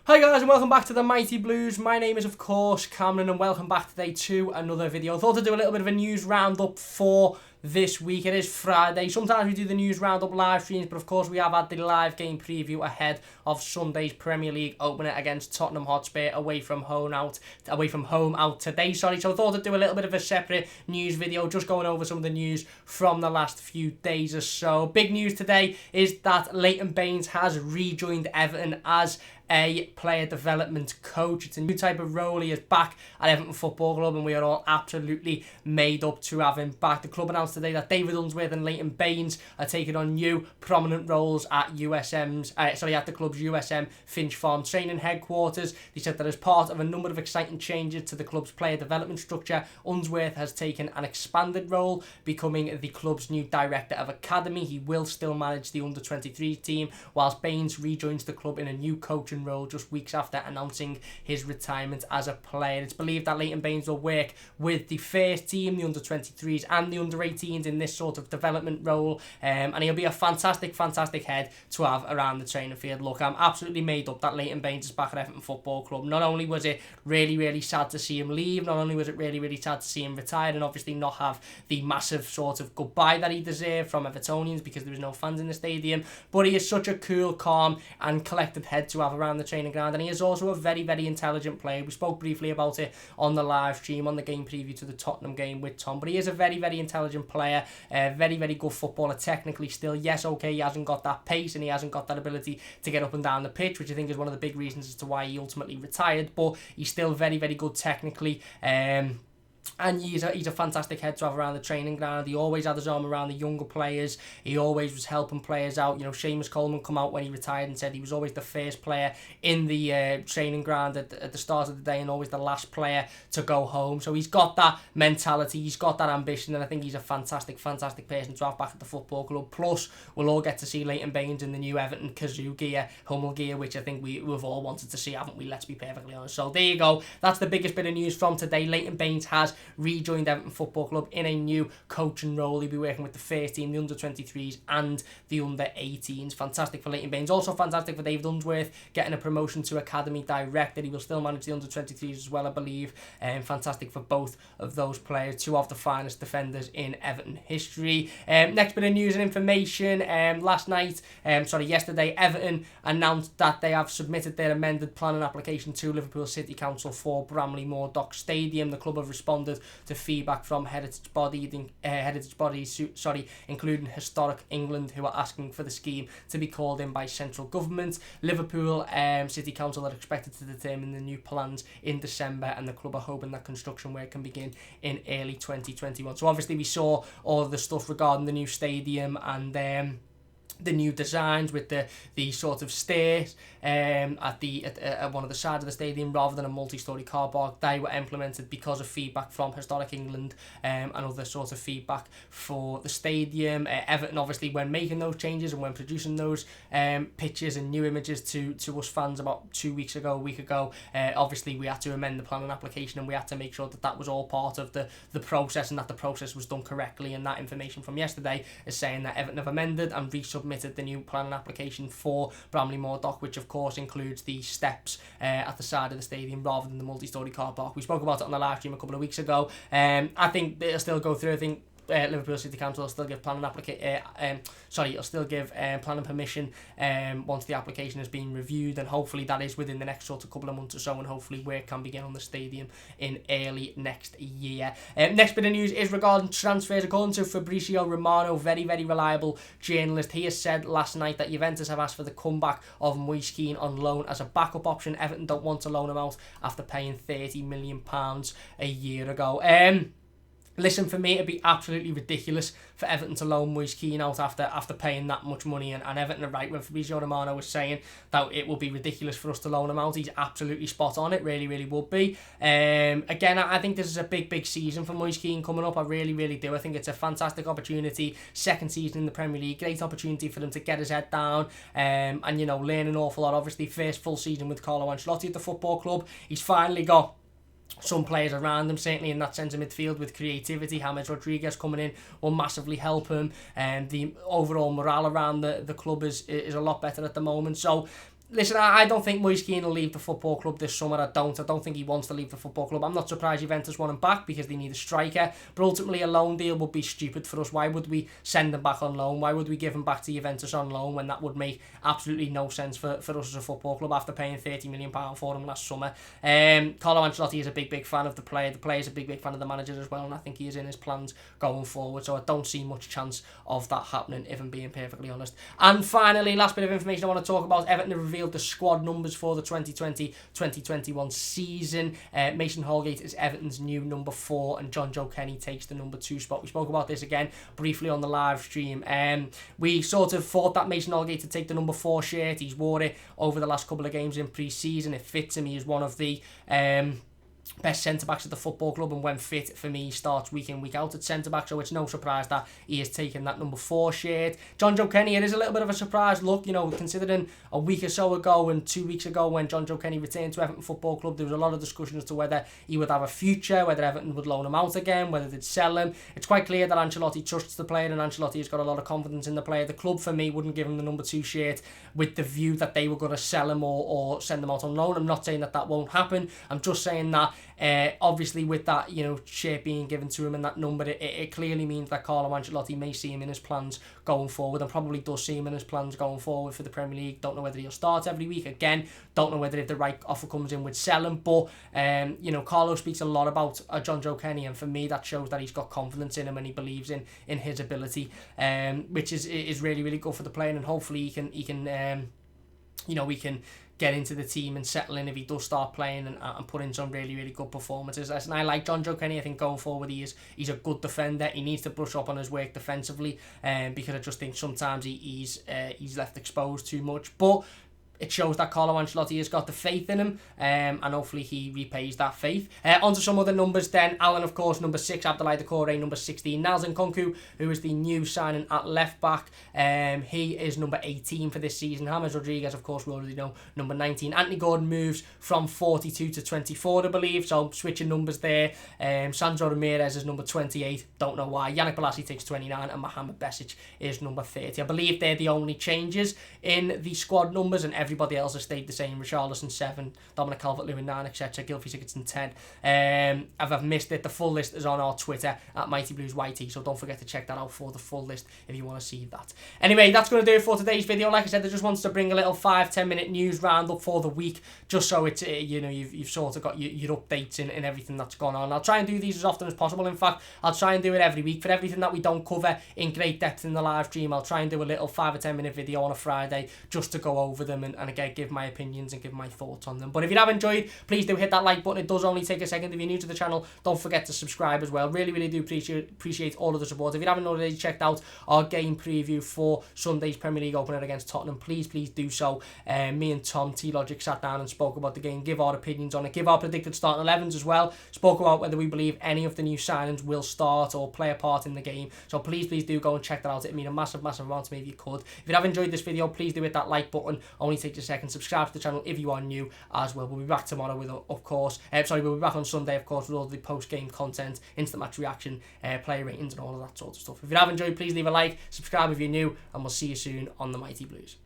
Hi guys and welcome back to the Mighty Blues. My name is of course Cameron and welcome back today to another video. I thought I'd do a little bit of a news roundup for this week. It is Friday. Sometimes we do the news roundup live streams, but of course we have had the live game preview ahead of Sunday's Premier League opener against Tottenham Hotspur away from home out today. So I thought I'd do a little bit of a separate news video, just going over some of the news from the last few days or so. Big news today is that Leighton Baines has rejoined Everton as a player development coach. It's a new type of role. He is back at Everton Football Club and we are all absolutely made up to have him back. The club announced today that David Unsworth and Leighton Baines are taking on new prominent roles at the club's USM Finch Farm training headquarters. They said that as part of a number of exciting changes to the club's player development structure, Unsworth has taken an expanded role, becoming the club's new director of academy. He will still manage the under-23 team, whilst Baines rejoins the club in a new coaching role just weeks after announcing his retirement as a player. It's believed that Leighton Baines will work with the first team, the under-23s and the under-18s in this sort of development role, and he'll be a fantastic head to have around the training field. Look, I'm absolutely made up that Leighton Baines is back at Everton Football Club. Not only was it really sad to see him leave, not only was it really sad to see him retire and obviously not have the massive sort of goodbye that he deserved from Evertonians because there was no fans in the stadium, but he is such a cool, calm and collected head to have around the training ground, and he is also a very intelligent player. We spoke briefly about it on the live stream on the game preview to the Tottenham game with Tom, but he is a very intelligent player, very good footballer technically still. Yes, okay, he hasn't got that pace and he hasn't got that ability to get up and down the pitch, which I think is one of the big reasons as to why he ultimately retired, but he's still very good technically. And he's a fantastic head to have around the training ground. He always had his arm around the younger players. He always was helping players out. You know, Seamus Coleman come out when he retired and said he was always the first player in the training ground at the start of the day and always the last player to go home. So he's got that mentality, he's got that ambition, and I think he's a fantastic person to have back at the football club. Plus, we'll all get to see Leighton Baines in the new Everton Kazoo gear, Hummel gear, which I think we've all wanted to see, haven't we? Let's be perfectly honest. So there you go. That's the biggest bit of news from today. Leighton Baines has rejoined Everton Football Club in a new coaching role. He'll be working with the first team, the under-23s and the under-18s. Fantastic for Leighton Baines. Also fantastic for David Unsworth getting a promotion to academy director. He will still manage the under-23s as well, I believe. Fantastic for both of those players, two of the finest defenders in Everton history. Next bit of news and information. Yesterday, Everton announced that they have submitted their amended planning application to Liverpool City Council for Bramley-Moore Dock Stadium. The club have responded to feedback from heritage bodies, including Historic England, who are asking for the scheme to be called in by central government. Liverpool City Council are expected to determine the new plans in December, and the club are hoping that construction work can begin in early 2021. So obviously we saw all of the stuff regarding the new stadium and the new designs with the sort of stairs at one of the sides of the stadium rather than a multi-storey car park. They were implemented because of feedback from Historic England and other sort of feedback for the stadium. Everton, obviously, when making those changes and when producing those pictures and new images to us fans about a week ago, obviously we had to amend the planning application and we had to make sure that was all part of the process and that the process was done correctly. And that information from yesterday is saying that Everton have amended and resubmitted the new planning application for Bramley-Moore Dock, which of course includes the steps at the side of the stadium rather than the multi-storey car park. We spoke about it on the live stream a couple of weeks ago. I think it'll still go through. I think Liverpool City Council will still give planning permission once the application has been reviewed, and hopefully that is within the next sort of couple of months or so, and hopefully work can begin on the stadium in early next year. Next bit of news is regarding transfers. According to Fabrizio Romano, very reliable journalist, he has said last night that Juventus have asked for the comeback of Moise Kean on loan as a backup option. Everton don't want to loan him out after paying £30 million a year ago. Listen, for me, it'd be absolutely ridiculous for Everton to loan Moise Kean out after paying that much money. And Everton are right when Fabrizio Romano was saying that it would be ridiculous for us to loan him out. He's absolutely spot on. It really would be. Again, I think this is a big season for Moise Kean coming up. I really do. I think it's a fantastic opportunity. Second season in the Premier League. Great opportunity for him to get his head down and, learn an awful lot. Obviously, first full season with Carlo Ancelotti at the football club. He's finally got some players around him, certainly in that centre midfield with creativity. James Rodriguez coming in will massively help him, and the overall morale around the club is a lot better at the moment. So Listen, I don't think Moise Kean will leave the football club this summer. I don't think he wants to leave the football club. I'm not surprised Juventus want him back because they need a striker. But ultimately, a loan deal would be stupid for us. Why would we send him back on loan? Why would we give him back to Juventus on loan when that would make absolutely no sense for us as a football club after paying £30 million for him last summer? Carlo Ancelotti is a big fan of the player. The player's a big fan of the manager as well, and I think he is in his plans going forward. So I don't see much chance of that happening, if I'm being perfectly honest. And finally, last bit of information I want to talk about. Everton have revealed the squad numbers for the 2020-2021 season. Mason Holgate is Everton's new number 4 and John Joe Kenny takes the number 2 spot. We spoke about this again briefly on the live stream. We sort of thought that Mason Holgate would take the number 4 shirt. He's wore it over the last couple of games in pre-season. It fits him. He is one of the best centre-backs at the football club, and when fit, for me, he starts week in, week out at centre-back, so it's no surprise that he has taken that number 4 shirt. John Joe Kenny, it is a little bit of a surprise look, you know, considering a week or so ago and 2 weeks ago when John Joe Kenny returned to Everton Football Club, there was a lot of discussion as to whether he would have a future, whether Everton would loan him out again, whether they'd sell him. It's quite clear that Ancelotti trusts the player, and Ancelotti has got a lot of confidence in the player. The club, for me, wouldn't give him the number 2 shirt with the view that they were going to sell him or send him out on loan. I'm not saying that won't happen. I'm just saying that obviously with that, you know, shirt being given to him and that number, it clearly means that Carlo Ancelotti may see him in his plans going forward, and probably does see him in his plans going forward for the Premier League. Don't know whether he'll start every week again. Don't know whether if the right offer comes in would sell him. But you know, Carlo speaks a lot about John Joe Kenny, and for me that shows that he's got confidence in him and he believes in his ability, which is really, really good for the player, and hopefully he can you know, we can get into the team and settle in if he does start playing and put in some really, really good performances. And I like John Joe Kenny. I think going forward he's a good defender. He needs to brush up on his work defensively, because I just think sometimes he's left exposed too much. But it shows that Carlo Ancelotti has got the faith in him, and hopefully he repays that faith. On to some other numbers then. Alan, of course, number 6, Abdoulaye Doucouré, number 16. Nelson Nkunku, who is the new signing at left back, he is number 18 for this season. James Rodriguez, of course, we already know, number 19. Anthony Gordon moves from 42 to 24, I believe, so switching numbers there. Sandro Ramirez is number 28, don't know why. Yannick Bolasie takes 29, and Mohamed Besic is number 30. I believe they're the only changes in the squad numbers, and everybody else has stayed the same. Richarlison 7, Dominic Calvert-Lewin 9, etc. Gylfi Sigurdsson 10. If I've missed it, the full list is on our Twitter at MightyBluesYT, so don't forget to check that out for the full list if you want to see that. Anyway, that's going to do it for today's video. Like I said, I just wanted to bring a little 5-10 minute news roundup for the week, just so it's you know, you've sort of got your updates and everything that's gone on. I'll try and do these as often as possible. In fact, I'll try and do it every week. For everything that we don't cover in great depth in the live stream, I'll try and do a little 5 or 10 minute video on a Friday just to go over them and again give my opinions and give my thoughts on them. But if you have enjoyed, please do hit that like button. It does only take a second. If you're new to the channel, don't forget to subscribe as well. Really, really do appreciate all of the support. If you haven't already checked out our game preview for Sunday's Premier League opener against Tottenham, please do so. Me and Tom T-Logic sat down and spoke about the game, give our opinions on it, give our predicted starting 11s as well, spoke about whether we believe any of the new signings will start or play a part in the game. So please do go and check that out. It means a massive amount to me if you could. If you have enjoyed this video, please do hit that like button. Only takes a second. Subscribe to the channel if you are new as well. We'll be back tomorrow with, of course, we'll be back on Sunday, of course, with all the post-game content, instant match reaction, player ratings and all of that sort of stuff. If you have enjoyed, please leave a like, subscribe if you're new, and we'll see you soon on the Mighty Blues.